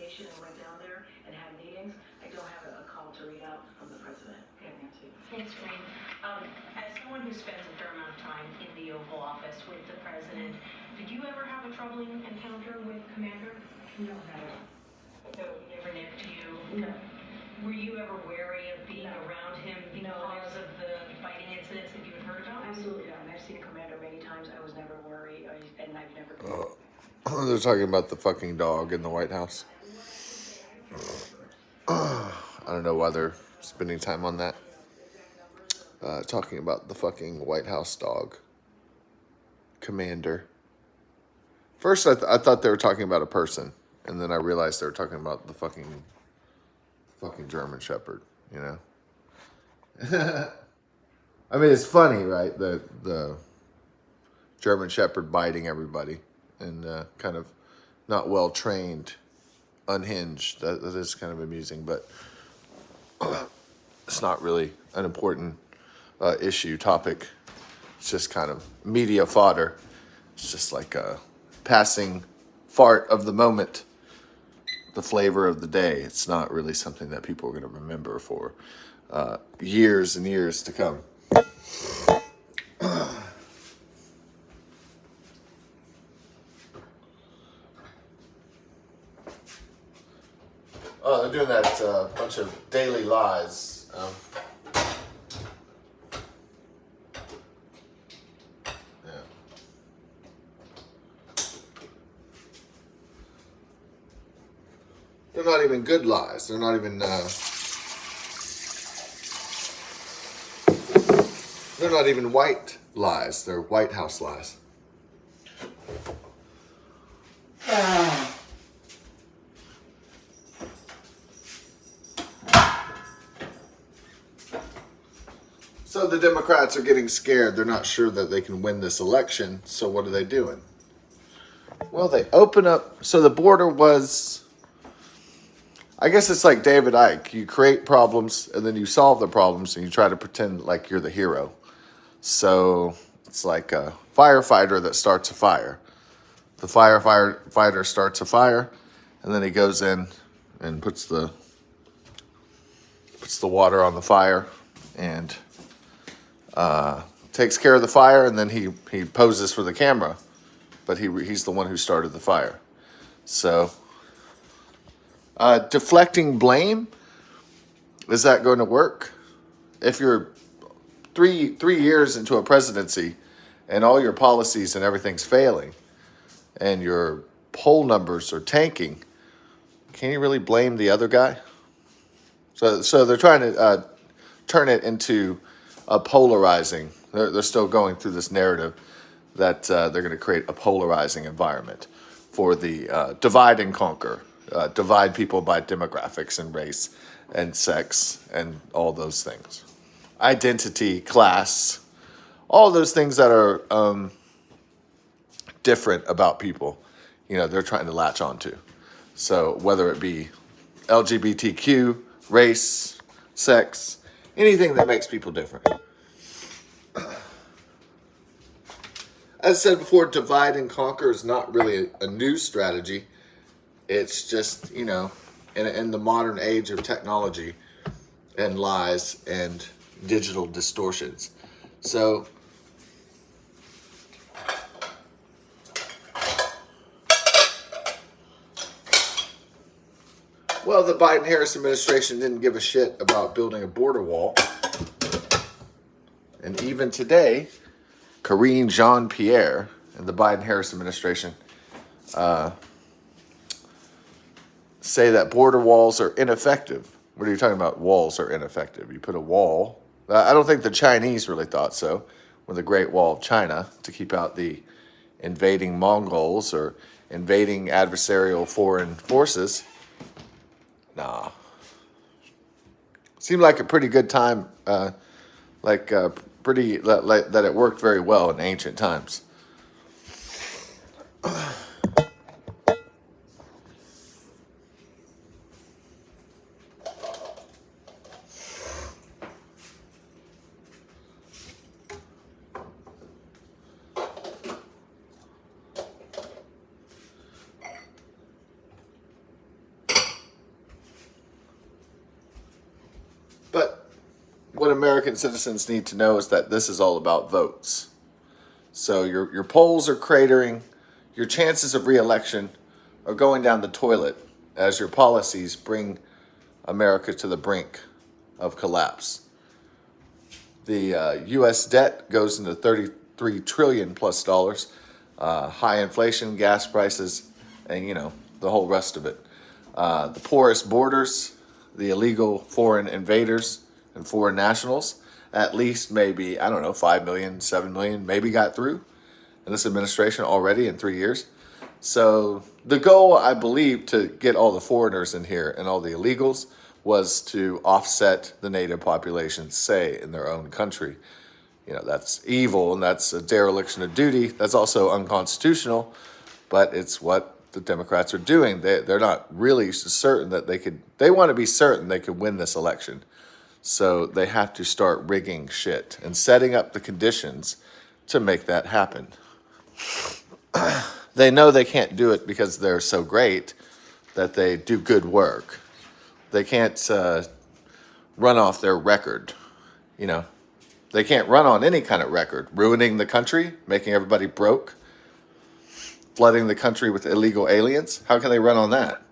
delegation and went down there and had meetings. I don't have a call to read out from the president. Okay, Nancy. Thanks, Rain. As someone who spends a fair amount of time in the Oval Office with the president, did you ever have a troubling encounter with Commander? No, never. So he never nipped you? No. Were you ever wary of being No. around him because of the fighting incidents that you had heard about? Absolutely not. And I've seen Commander many times. I was never worried, and I've never. They're talking about the fucking dog in the White House. I don't know why they're spending time on that. Talking about the fucking White House dog. Commander. First, I thought they were talking about a person. And then I realized they were talking about the fucking German Shepherd, you know? I mean, it's funny, right? The German Shepherd biting everybody. And kind of not well trained, unhinged. That is kind of amusing, but it's not really an important topic. It's just kind of media fodder. It's just like a passing fart of the moment, the flavor of the day. It's not really something that people are going to remember for years and years to come. Oh, they're doing that bunch of daily lies. Yeah. They're not even good lies. They're not even. They're not even white lies. They're White House lies. So the Democrats are getting scared. They're not sure that they can win this election. So what are they doing? Well, they open up. So the border was, I guess it's like David Icke. You create problems and then you solve the problems and you try to pretend like you're the hero. So it's like a firefighter that starts a fire. The firefighter starts a fire and then he goes in and puts the water on the fire and takes care of the fire, and then he poses for the camera, but he's the one who started the fire. So deflecting blame, is that going to work? If you're three years into a presidency and all your policies and everything's failing and your poll numbers are tanking, can you really blame the other guy? So they're trying to turn it into a polarizing. They're still going through this narrative that they're going to create a polarizing environment for the divide and conquer, divide people by demographics and race and sex and all those things. Identity, class, all those things that are different about people, they're trying to latch onto. So whether it be LGBTQ, race, sex, anything that makes people different. As I said before, divide and conquer is not really a new strategy. It's just, in the modern age of technology and lies and digital distortions. So, well, the Biden-Harris administration didn't give a shit about building a border wall. And even today, Karine Jean-Pierre and the Biden-Harris administration say that border walls are ineffective. What are you talking about? Walls are ineffective. You put a wall. I don't think the Chinese really thought so with the Great Wall of China to keep out the invading Mongols or invading adversarial foreign forces. Nah. Seemed like a pretty good time, that it worked very well in ancient times. But what American citizens need to know is that this is all about votes. So your polls are cratering, your chances of re-election are going down the toilet as your policies bring America to the brink of collapse. The U.S. debt goes into $33 trillion plus dollars, high inflation, gas prices, and the whole rest of it. The porous borders, the illegal foreign invaders and foreign nationals, at least maybe, I don't know, 5 million, 7 million, maybe got through in this administration already in 3 years. So the goal, I believe, to get all the foreigners in here and all the illegals was to offset the native population, say, in their own country. That's evil and that's a dereliction of duty. That's also unconstitutional, but it's what the Democrats are doing. They're not really certain that they want to be certain they could win this election. So they have to start rigging shit and setting up the conditions to make that happen. They know they can't do it because they're so great that they do good work. They can't run off their record, They can't run on any kind of record, ruining the country, making everybody broke, flooding the country with illegal aliens. How can they run on that?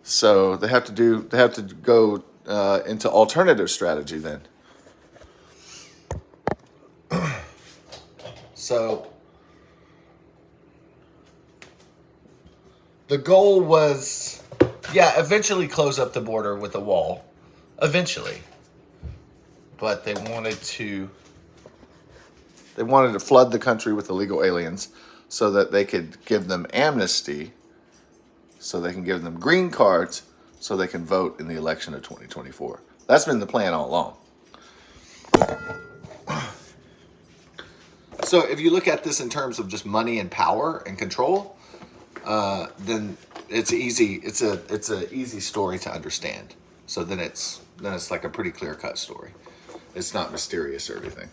So they have to go into alternative strategy then. So the goal was, eventually close up the border with a wall, eventually. But they wanted to flood the country with illegal aliens so that they could give them amnesty, so they can give them green cards, so they can vote in the election of 2024. That's been the plan all along. So if you look at this in terms of just money and power and control, then it's easy. It's a easy story to understand. So then it's like a pretty clear-cut story. It's not mysterious or anything.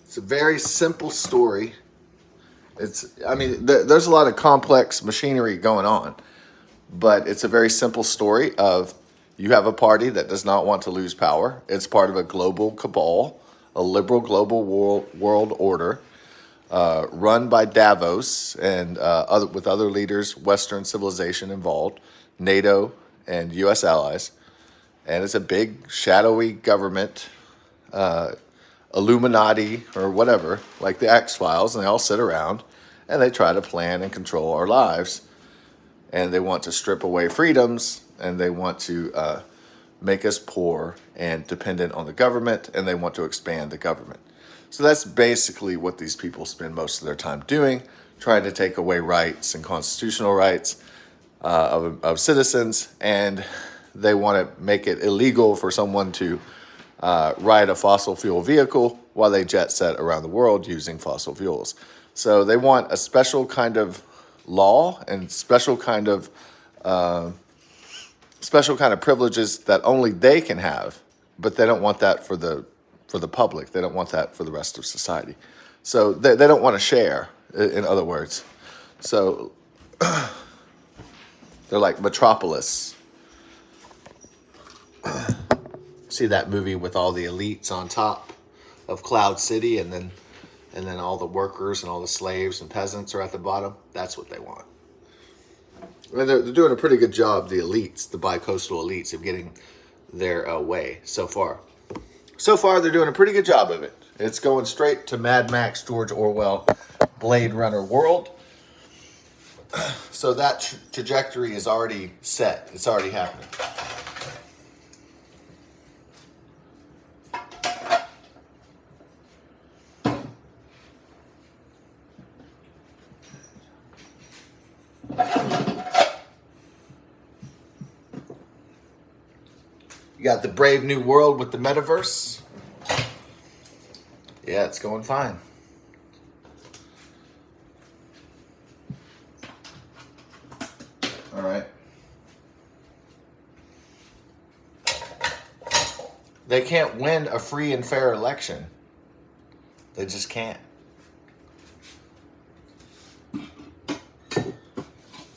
It's a very simple story. There's a lot of complex machinery going on, but it's a very simple story of you have a party that does not want to lose power. It's part of a global cabal, a liberal global world order, run by Davos and with other leaders, Western civilization involved, NATO and U.S. allies. And it's a big, shadowy government, Illuminati or whatever, like the X-Files, and they all sit around and they try to plan and control our lives. And they want to strip away freedoms, and they want to make us poor and dependent on the government, and they want to expand the government. So that's basically what these people spend most of their time doing, trying to take away rights and constitutional rights of citizens, and they want to make it illegal for someone to ride a fossil fuel vehicle while they jet set around the world using fossil fuels. So they want a special kind of law and special kind of privileges that only they can have, but they don't want that for the public. They don't want that for the rest of society. So they don't want to share, in other words. So they're like Metropolis. See that movie with all the elites on top of Cloud City, and then all the workers and all the slaves and peasants are at the bottom? That's what they want. I mean, they're doing a pretty good job, the elites, the bi-coastal elites, of getting their way so far. So far, they're doing a pretty good job of it. It's going straight to Mad Max, George Orwell, Blade Runner world. So that trajectory is already set. It's already happening. You got the Brave New World with the metaverse. Yeah, it's going fine. All right. They can't win a free and fair election. They just can't.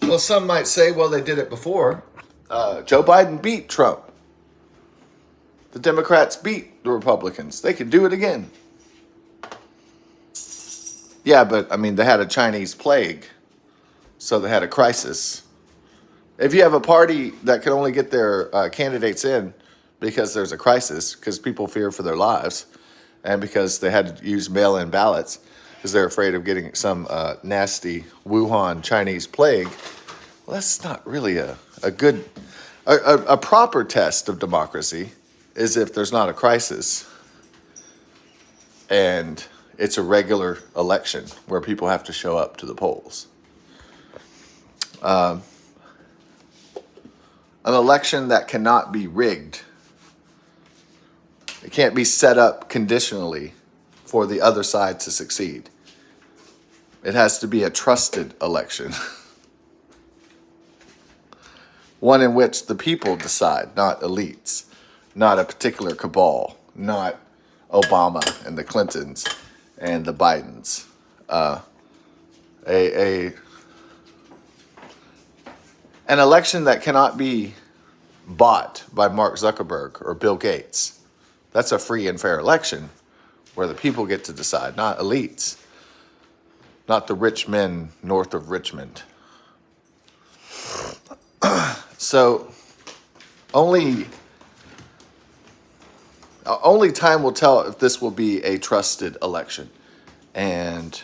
Well, some might say, well, they did it before. Joe Biden beat Trump. The Democrats beat the Republicans. They could do it again. Yeah, but I mean, they had a Chinese plague, so they had a crisis. If you have a party that can only get their candidates in because there's a crisis, because people fear for their lives, and because they had to use mail-in ballots because they're afraid of getting some nasty Wuhan Chinese plague, well, that's not really a good, a proper test of democracy is if there's not a crisis and it's a regular election where people have to show up to the polls. An election that cannot be rigged. It can't be set up conditionally for the other side to succeed. It has to be a trusted election. One in which the people decide, not elites, not a particular cabal, not Obama and the Clintons and the Bidens. An election that cannot be bought by Mark Zuckerberg or Bill Gates. That's a free and fair election where the people get to decide, not elites, not the rich men north of Richmond. So only time will tell if this will be a trusted election. And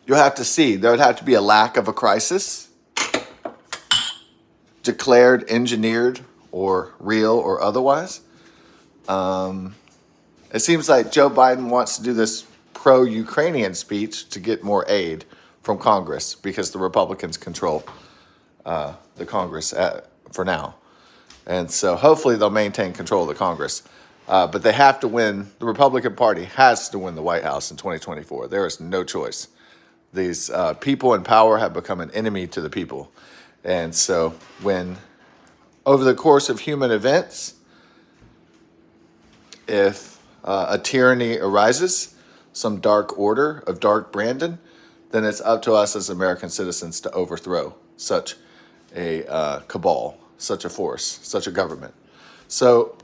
you'll have to see. There would have to be a lack of a crisis, declared, engineered, or real or otherwise. It seems like Joe Biden wants to do this pro-Ukrainian speech to get more aid from Congress because the Republicans control the Congress for now. And so hopefully they'll maintain control of the Congress. But they have to win. The Republican Party has to win the White House in 2024. There is no choice. These people in power have become an enemy to the people. And so when, over the course of human events, if a tyranny arises, some dark order of Dark Brandon, then it's up to us as American citizens to overthrow such a cabal, such a force, such a government. So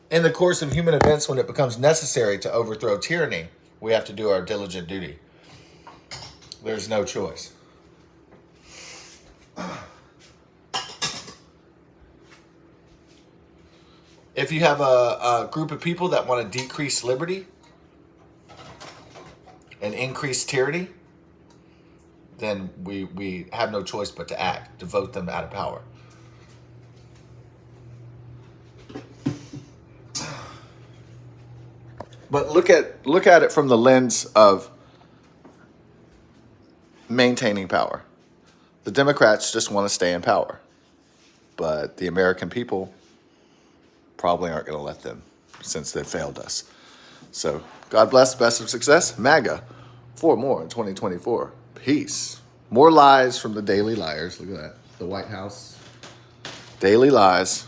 in the course of human events, when it becomes necessary to overthrow tyranny, we have to do our diligent duty. There's no choice. If you have a group of people that want to decrease liberty and increase tyranny, then we have no choice but to act, to vote them out of power. But look at it from the lens of maintaining power. The Democrats just want to stay in power. But the American people probably aren't going to let them since they've failed us. So God bless, best of success. MAGA, 4 more in 2024. Peace. More lies from the Daily Liars. Look at that. The White House. Daily Lies.